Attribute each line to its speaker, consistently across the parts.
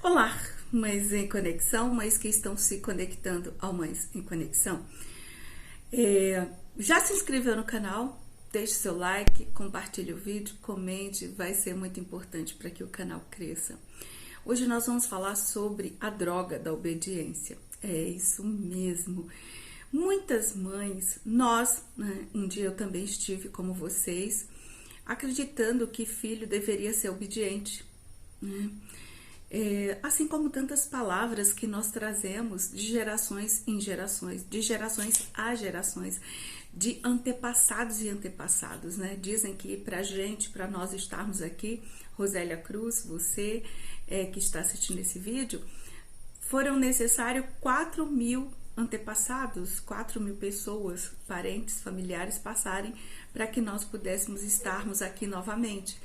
Speaker 1: Olá, mães em conexão, mães que estão se conectando ao Mães em Conexão. Já se inscreveu no canal? Deixe seu like, compartilhe o vídeo, comente, vai ser muito importante para que o canal cresça. Hoje nós vamos falar sobre a droga da obediência. É isso mesmo. Muitas mães, um dia eu também estive como vocês, acreditando que filho deveria ser obediente, né? Assim como tantas palavras que nós trazemos de gerações em gerações, de gerações a gerações, de antepassados e antepassados, né? Dizem que para nós estarmos aqui, Rosélia Cruz, você que está assistindo esse vídeo, foram necessários 4.000 antepassados, 4.000 pessoas, parentes, familiares passarem para que nós pudéssemos estarmos aqui novamente.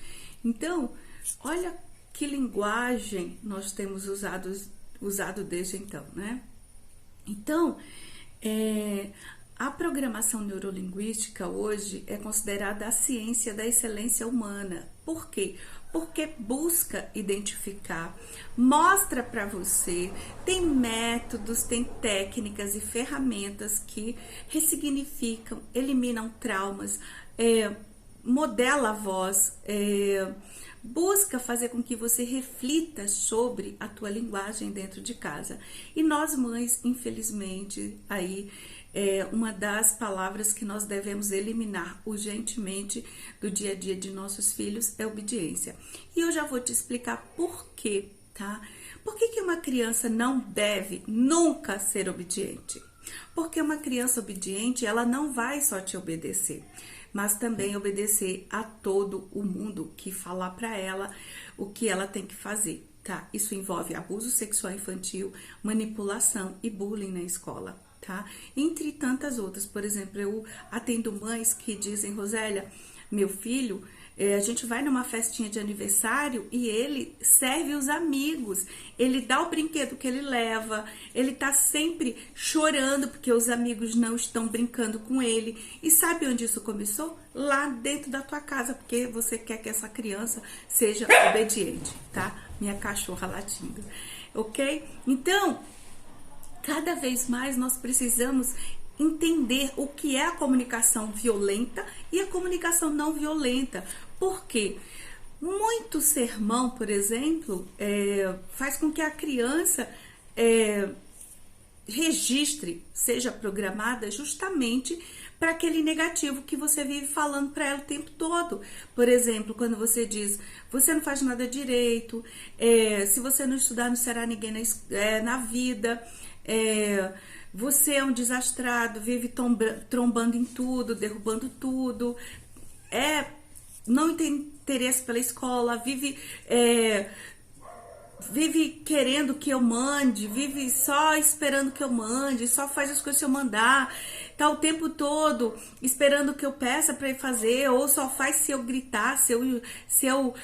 Speaker 1: Então, olha que linguagem nós temos usado desde então, né? Então, a programação neurolinguística hoje é considerada a ciência da excelência humana. Por quê? Porque busca identificar, mostra para você, tem métodos, tem técnicas e ferramentas que ressignificam, eliminam traumas, modela a voz, busca fazer com que você reflita sobre a tua linguagem dentro de casa. E nós mães, infelizmente, uma das palavras que nós devemos eliminar urgentemente do dia a dia de nossos filhos é obediência. E eu já vou te explicar por quê, tá? Por que uma criança não deve nunca ser obediente? Porque uma criança obediente, ela não vai só te obedecer, mas também obedecer a todo o mundo que falar para ela o que ela tem que fazer, tá? Isso envolve abuso sexual infantil, manipulação e bullying na escola, tá? Entre tantas outras. Por exemplo, eu atendo mães que dizem: Rosélia, meu filho, a gente vai numa festinha de aniversário e ele serve os amigos, ele dá o brinquedo que ele leva, ele tá sempre chorando porque os amigos não estão brincando com ele. E sabe onde isso começou? Lá dentro da tua casa, porque você quer que essa criança seja obediente, tá? Minha cachorra latindo, ok? Então, cada vez mais nós precisamos entender o que é a comunicação violenta e a comunicação não violenta. Por quê? Muito sermão, por exemplo, faz com que a criança registre, seja programada justamente para aquele negativo que você vive falando para ela o tempo todo. Por exemplo, quando você diz: você não faz nada direito, se você não estudar não será ninguém na vida, você é um desastrado, vive trombando em tudo, derrubando tudo, não tem interesse pela escola, vive querendo que eu mande, vive só esperando que eu mande, só faz as coisas que eu mandar, tá o tempo todo esperando que eu peça para ele fazer, ou só faz se eu gritar, se eu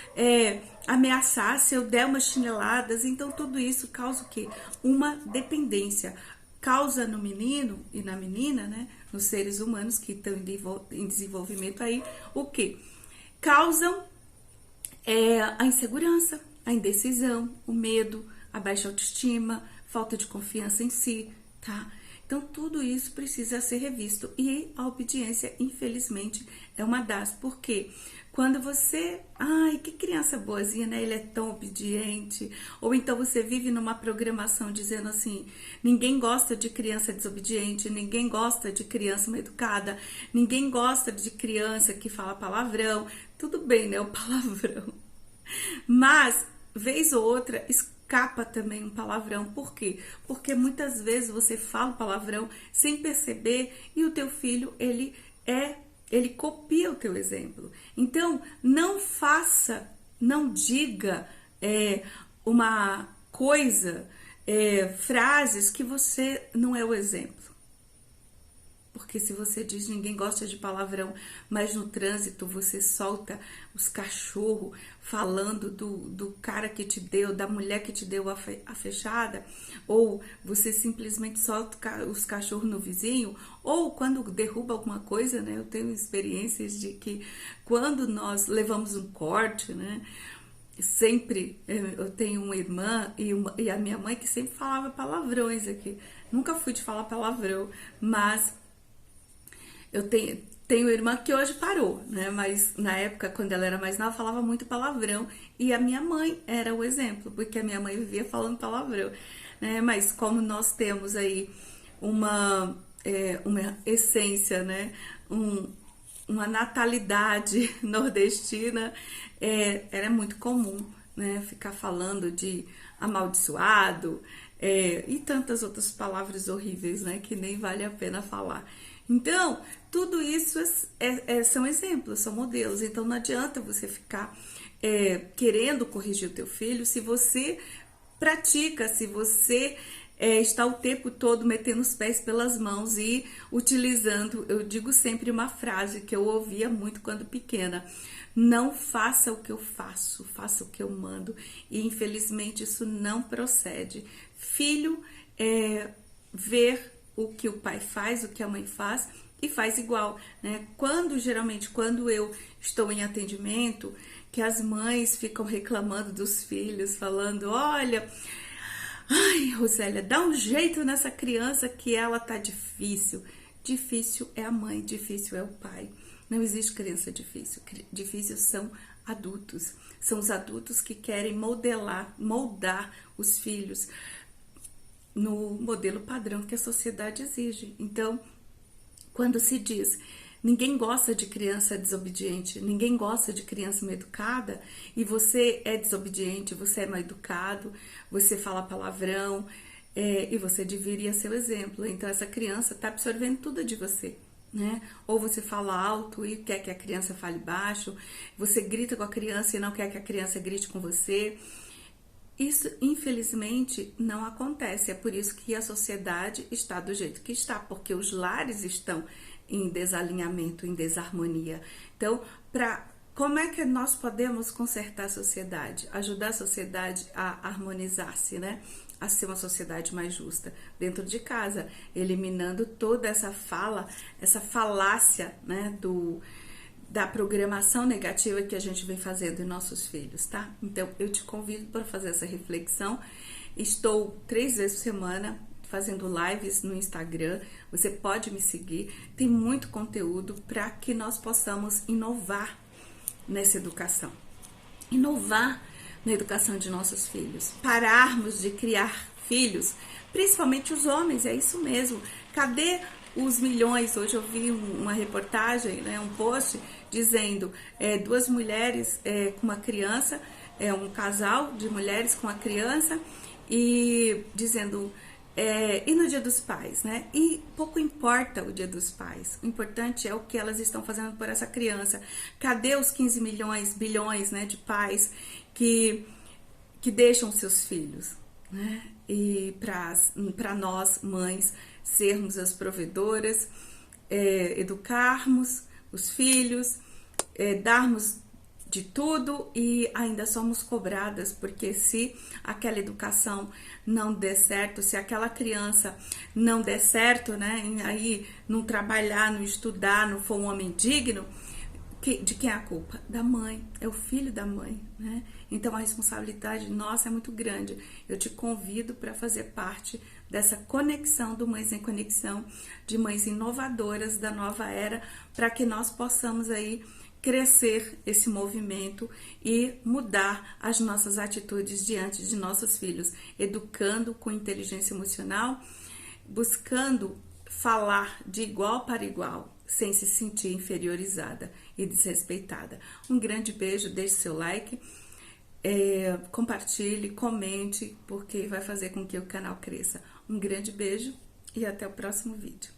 Speaker 1: ameaçar, se eu der umas chineladas. Então tudo isso causa o quê? Uma dependência. Causa no menino e na menina, né, nos seres humanos que estão em desenvolvimento o quê? Causam a insegurança, a indecisão, o medo, a baixa autoestima, falta de confiança em si, tá? Então, tudo isso precisa ser revisto. E a obediência, infelizmente, é uma das. Por quê? Quando você... Ai, que criança boazinha, né? Ele é tão obediente. Ou então você vive numa programação dizendo assim: ninguém gosta de criança desobediente, ninguém gosta de criança mal educada, ninguém gosta de criança que fala palavrão. Tudo bem, né? O palavrão. Mas, vez ou outra, escapa também um palavrão. Por quê? Porque muitas vezes você fala palavrão sem perceber e o teu filho, ele copia o teu exemplo. Então, não faça, não diga uma coisa, frases que você não é o exemplo. Porque se você diz ninguém gosta de palavrão, mas no trânsito você solta os cachorros falando do cara que te deu, da mulher que te deu a fechada, ou você simplesmente solta os cachorros no vizinho, ou quando derruba alguma coisa, né? Eu tenho experiências de que quando nós levamos um corte, né? sempre, eu tenho uma irmã e a minha mãe que sempre falava palavrões aqui. Nunca fui de falar palavrão, mas eu tenho irmã que hoje parou, né? Mas na época, quando ela era mais nova, falava muito palavrão. E a minha mãe era o exemplo, porque a minha mãe vivia falando palavrão, né? Mas como nós temos aí uma essência, né? Uma natalidade nordestina, era muito comum, né? Ficar falando de amaldiçoado, e tantas outras palavras horríveis, né? Que nem vale a pena falar. Então, tudo isso são exemplos, são modelos. Então, não adianta você ficar querendo corrigir o teu filho se você pratica, se você está o tempo todo metendo os pés pelas mãos e utilizando, eu digo sempre uma frase que eu ouvia muito quando pequena: não faça o que eu faço, faça o que eu mando. E infelizmente isso não procede. Filho ver o que o pai faz, o que a mãe faz e faz igual, né? Geralmente quando eu estou em atendimento, que as mães ficam reclamando dos filhos, falando: olha, ai, Rosélia, dá um jeito nessa criança que ela tá difícil. Difícil é a mãe, difícil é o pai. Não existe criança difícil. Difícil são adultos. São os adultos que querem moldar os filhos no modelo padrão que a sociedade exige. Então, quando se diz ninguém gosta de criança desobediente, ninguém gosta de criança mal educada, e você é desobediente, você é mal educado, você fala palavrão, e você deveria ser o exemplo. Então essa criança está absorvendo tudo de você, né? Ou você fala alto e quer que a criança fale baixo, você grita com a criança e não quer que a criança grite com você. Isso, infelizmente, não acontece. É por isso que a sociedade está do jeito que está, porque os lares estão em desalinhamento, em desarmonia. Então, como é que nós podemos consertar a sociedade? Ajudar a sociedade a harmonizar-se, né? A ser uma sociedade mais justa dentro de casa, eliminando toda essa falácia, né, da programação negativa que a gente vem fazendo em nossos filhos, tá? Então, eu te convido para fazer essa reflexão. Estou 3 vezes por semana fazendo lives no Instagram. Você pode me seguir. Tem muito conteúdo para que nós possamos inovar nessa educação. Inovar na educação de nossos filhos. Pararmos de criar filhos, principalmente os homens, é isso mesmo. Cadê os milhões? Hoje eu vi uma reportagem, né, um post dizendo 2 mulheres com uma criança, um casal de mulheres com a criança, e dizendo e no Dia dos Pais, né? E pouco importa o Dia dos Pais. O importante é o que elas estão fazendo por essa criança. Cadê os 15 milhões, bilhões, né, de pais que deixam seus filhos, né? E para nós, mães, sermos as provedoras, educarmos os filhos, darmos de tudo, e ainda somos cobradas, porque se aquela educação não der certo, se aquela criança não der certo, né, aí não trabalhar, não estudar, não for um homem digno, de quem é a culpa? Da mãe, é o filho da mãe, né? Então a responsabilidade nossa é muito grande. Eu te convido para fazer parte dessa conexão do Mães em Conexão, de mães inovadoras da nova era, para que nós possamos aí crescer esse movimento e mudar as nossas atitudes diante de nossos filhos, educando com inteligência emocional, buscando falar de igual para igual, sem se sentir inferiorizada e desrespeitada. Um grande beijo, deixe seu like, compartilhe, comente, porque vai fazer com que o canal cresça. Um grande beijo e até o próximo vídeo.